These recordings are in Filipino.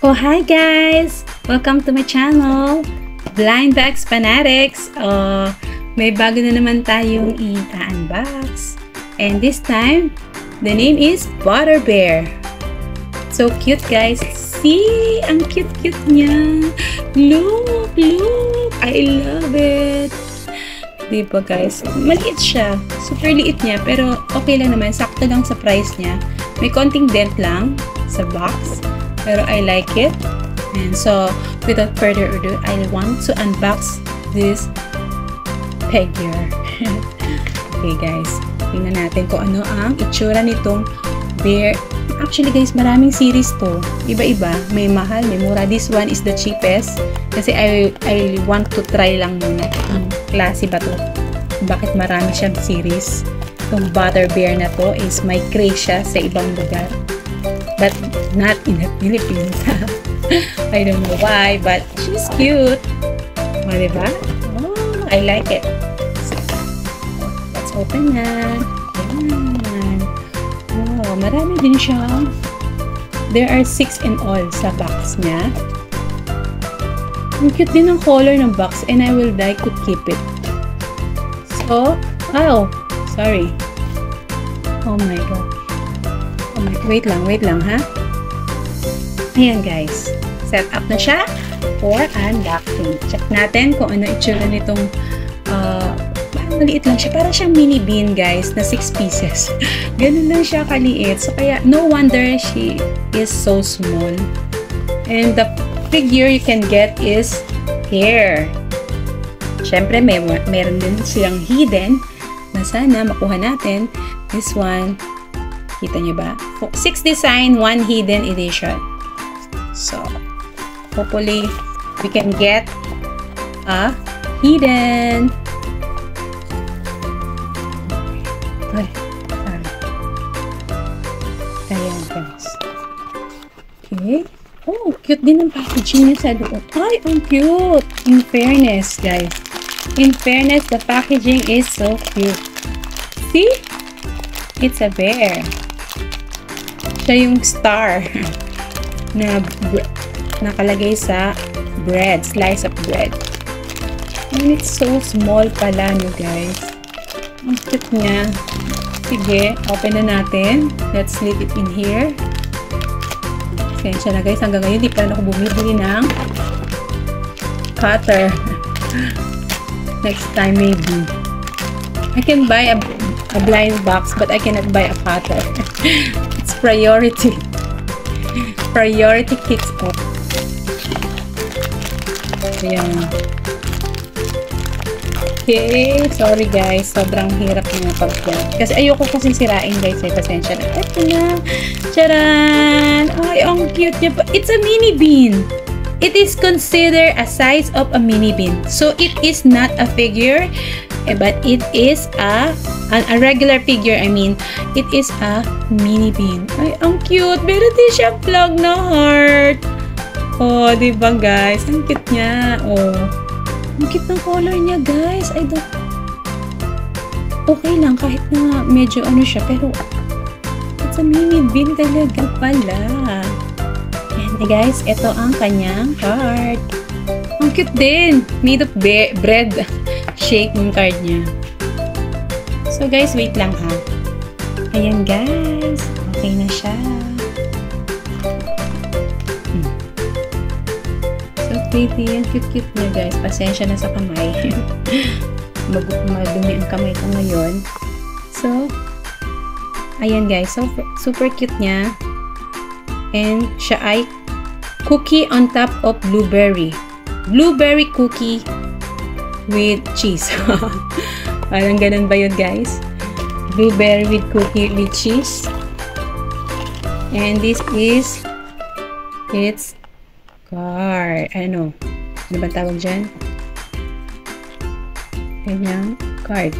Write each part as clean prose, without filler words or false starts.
Oh, hi guys! Welcome to my channel, Blind Bags Fanatics. May bago na naman tayong i-unbox. And this time, the name is Butter Bear. So cute guys. See? Ang cute-cute niya. Look! Look! I love it! Diba guys? Maliit siya. Super liit niya. Pero okay lang naman. Sakto lang sa price niya. May konting dent lang sa box. Pero I like it. And so, without further ado, I want to unbox this figure. Okay guys, tingnan natin kung ano ang itsura nitong bear. Actually guys, maraming series to. Iba-iba. May mahal, may mura. This one is the cheapest. Kasi I want to try lang muna. Ang klase ba to? Bakit marami siyang series? Itong Butter Bear na to is may craze siya sa ibang lugar. But not in the Philippines. I don't know why, but she's cute. O, diba? Oh, I like it. So, let's open na. Ayan. Oh, marami din siya. There are 6 in all sa box niya. Ang cute din ang color ng box and I will like to keep it. So, oh, sorry. Oh my god. Wait lang ha. Ayan guys. Set up na siya for unboxing. Check natin kung ano itsura nitong maliit lang siya. Para siyang mini bean guys na 6 pieces. Ganun lang siya kaliit. So kaya no wonder she is so small. And the figure you can get is here. Syempre meron din siyang hidden na sana makuha natin. This one. Kita nyo ba? 6 design, 1 hidden edition. So, hopefully, we can get a hidden. Ay, sorry. Ayan, guys. Okay. Oh, cute din ang packaging niya sa loob. Ay, ang cute! In fairness, guys. In fairness, the packaging is so cute. See? It's a bear. Siya yung star na nakalagay sa bread, slice of bread. And it's so small pala nyo guys. Ang cute niya. Sige, open na natin. Let's slip it in here. Sensya na guys, hanggang ngayon di pa rin ako bumibili ng cutter. Next time maybe. I can buy a blind box but I cannot buy a cutter. It's priority. Priority kicks off. Ayan. Okay, sorry guys. Sobrang hirap na pag-yan. Kasi ayoko kasing sirain guys. Pasensya na. Ito na. Charan! Ay, ang cute niya. It's a mini bean. It is considered a size of a mini bean. So, it is not a figure. But it is a regular figure. I mean, it is a mini bean. Ay, ang cute. Meron din siya vlog na heart. Oh, diba guys? Ang cute niya. Oh. Ang cute ng color niya, guys. I don't... Okay lang, kahit na medyo ano siya. Pero, it's a mini bean talaga pala. And guys, ito ang kanyang heart. Ang cute din. Made of bread. Shape yung card niya. So guys, wait lang ha. Ayan guys. Okay na siya. So pretty. Ang cute-cute niya guys. Pasensya na sa kamay. Madumi ang kamay ko ngayon. So, ayan guys. So, super cute niya. And siya ay cookie on top of blueberry. Blueberry cookie with cheese. Parang ganun ba yun guys? Blueberry with cookie with cheese. And this is its card. Ano ba tawag dyan? Kanyang card.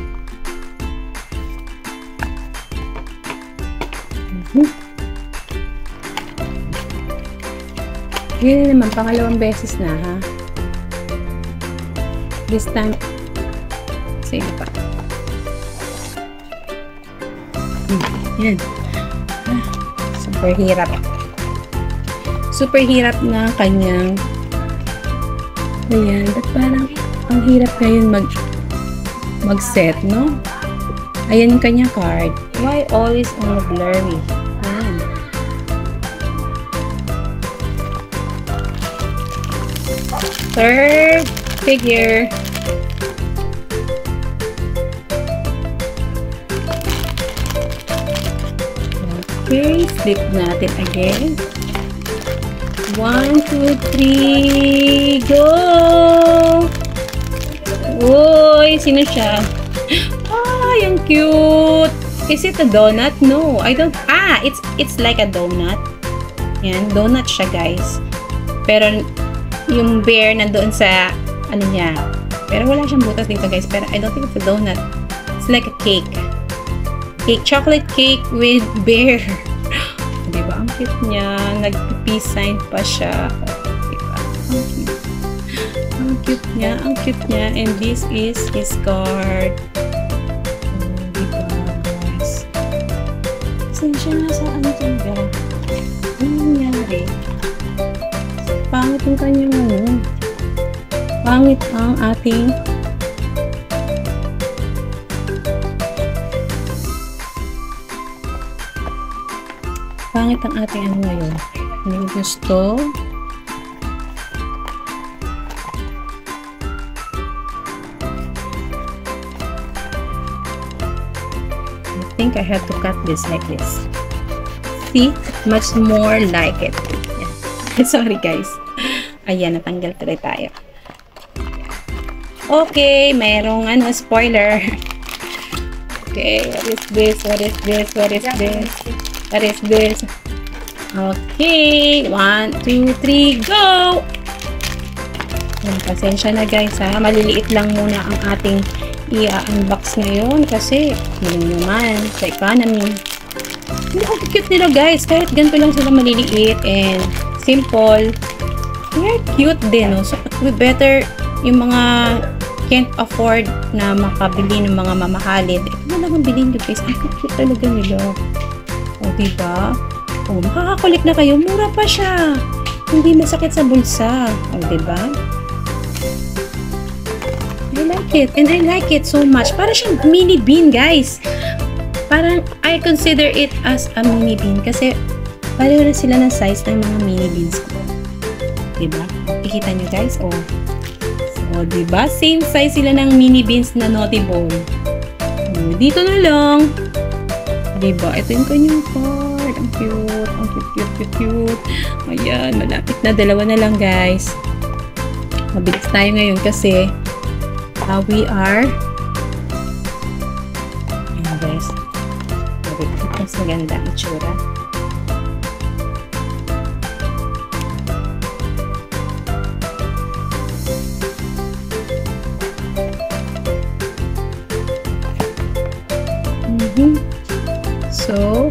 Yun naman, pangalawang beses na ha. This time, sige pa. Yan. Super hirap. super hirap na kanyang ayan, ba't parang ang hirap ngayon mag-set, no? Ayan yung kanyang card. Why always on the blurry? Ayan. Third figure. Okay, flip natin again. 1, 2, 3, go! Uy, sino siya? Ah, yung cute! Is it a donut? No, I don't. Ah, it's like a donut. Yan, donut siya, guys. Pero yung bear nandoon sa ano niya. Pero wala siyang butas dito, guys. Pero I don't think it's a donut. It's like a cake. Chocolate cake with bear. Diba? Ang cute niya. Nag-peace sign pa siya. Diba? Ang cute niya. Ang cute niya. And this is his card. Diba, guys? Saan siya nasa ano dyan, guys? Ano nangyari? Pangit yung kanyang ano. Pangit ang ating ano ngayon. Hindi ko gusto. I think I have to cut this like this. See? Much more like it. Yeah. Sorry guys. Ayan, natanggal tuloy tayo. Okay, mayroong ano, spoiler. Okay, what is this? What is this? What is this? What is this? Okay, 1, 2, 3, go! Pasensya na guys ha, maliliit lang muna ang ating i-unbox ngayon kasi yun naman sa economy. Ang cute nila guys, kahit ganito lang sila maliliit and simple. They're cute din, no? So we better yung mga can't afford na makabili ng mga mamahalin. Ito na lang ang bilhin nyo guys, ang cute talaga nila. O diba? O makakakulit na kayo, mura pa siya. Hindi masakit sa bulsa. O diba? I like it. And I like it so much. Para siyang mini bean, guys. Parang, I consider it as a mini bean. Kasi, pareho na sila ng size ng mga mini beans ko. Diba? Kikita nyo, guys? O. So, diba? Same size sila ng mini beans na Naughty Boy. O, dito na lang. Diba? Ito yung kanyang card. Ang cute. Ang cute. Ayan. Malapit na. Dalawa na lang, guys. Mabilis tayo ngayon kasi we are ayan guys. Mas maganda ang itsura. So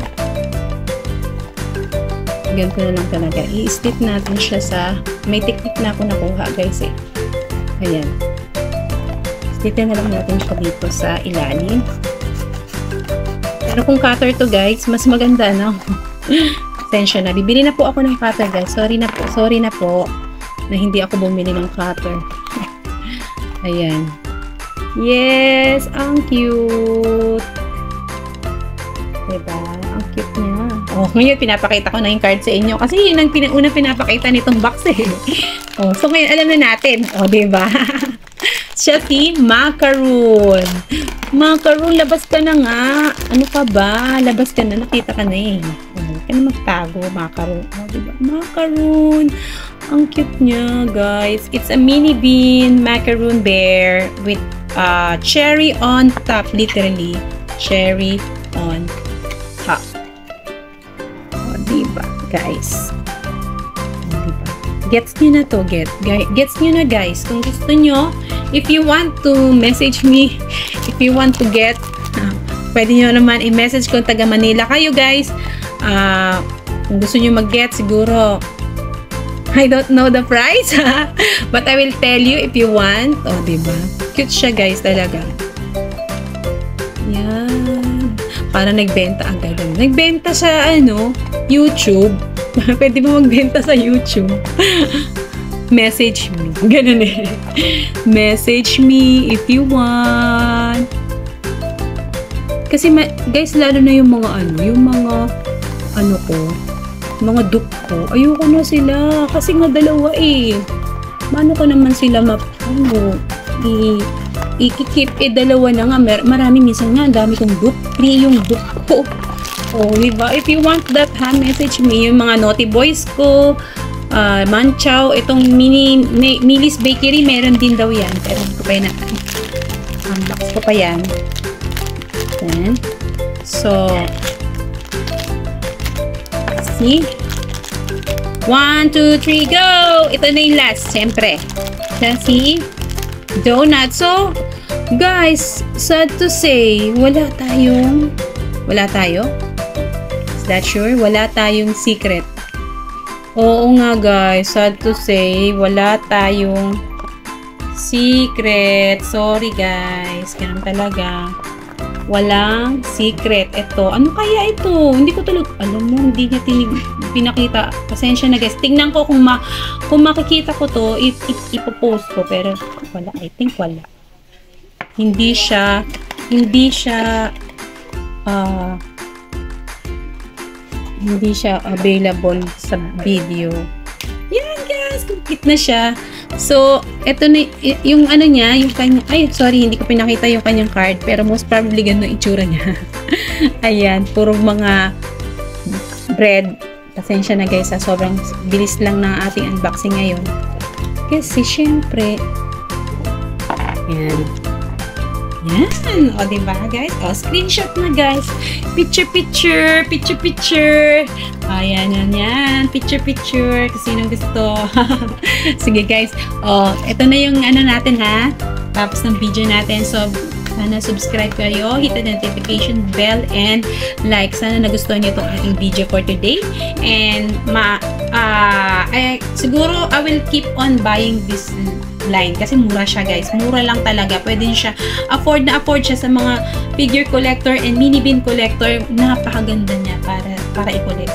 ganito na lang talaga. I-split natin siya sa may technique na ako nakuha guys eh. Ayan. Splitin na lang natin siya dito sa ilalim. Pero kung cutter to guys, mas maganda no? Pasensya na. Bibili na po ako ng cutter guys. Sorry na po na hindi ako bumili ng cutter. Ayan. Yes! Ang cute! Diba? Ang cute niya. Oh, ngayon pinapakita ko na yung card sa inyo. Kasi yun ang unang pinapakita nitong box eh. Oh, so ngayon alam na natin. Oh, diba? Siya si Macaroon. Macaroon, labas ka na nga. Ano ka ba? Labas ka na. Nakita ka na eh. Huwag ka na magtago, Macaroon. Oh, diba? Macaroon. Ang cute niya, guys. It's a mini bean macaroon bear with cherry on top. Literally, cherry on top. Oh, diba, guys? Oh, diba? Gets nyo na to, gets nyo na guys. Kung gusto nyo, if you want to message me, if you want to get, pwede nyo naman i-message kung taga Manila kayo guys. Kung gusto nyo mag-get, siguro, I don't know the price, but I will tell you if you want. O, oh, diba? Cute siya guys, talaga. Yan. Para nagbenta agad. Nagbenta sa, YouTube. Pwede mo magbenta sa YouTube. Message me. Ganun eh. Message me if you want. Kasi guys, lalo na yung mga mga dupe ko. Ayoko na sila. Kasi nga dalawa eh. Paano ko naman sila i-keep dalawa na nga. Marami minsan nga, dami kong dupe. 3 yung dupe ko. Oh, diba? If you want that, message me. Yung mga Naughty Boys ko, Manchow, itong Millie's Bakery, meron din daw yan. Pero hindi ko pa yan unbox ko pa yan. Then, so, see? 1, 2, 3, go! Ito na yung last, siyempre. See? Donut. So, guys, sad to say, wala tayo? Is that sure? Wala tayong secret. Oo nga guys, sad to say, wala tayong secret. Sorry guys, ganun talaga. Walang secret. Ito, ano kaya ito? Hindi ko talaga, alam mo, hindi niya pinakita. Pasensya na guys. Tingnan ko kung makikita ko to, ipopost ko. Pero wala, I think wala. Hindi siya available sa video. Yan guys, complete na siya. So, eto na yung ano niya, yung kanya, ay sorry, hindi ko pinakita yung kanyang card, pero most probably ganun yung itsura niya. Ayan, puro mga bread. Pasensya na guys, sobrang bilis lang ng ating unboxing ngayon. Kasi syempre, yan. Yan. O, diba, guys? O, screenshot na, guys. Picture. Ayan, yan. Picture. Kasi sinong gusto. Sige, guys. O, ito na yung ano natin, ha? Tapos ng video natin. So, sana subscribe kayo. Hit the notification bell and like. Sana nagustuhan niyo itong ating video for today. And, siguro, I will keep on buying this line kasi mura siya guys, mura lang talaga, pwede siya afford siya sa mga figure collector and mini bin collector. Napakaganda niya para i-collect.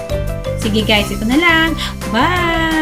Sige guys, ito na lang, bye.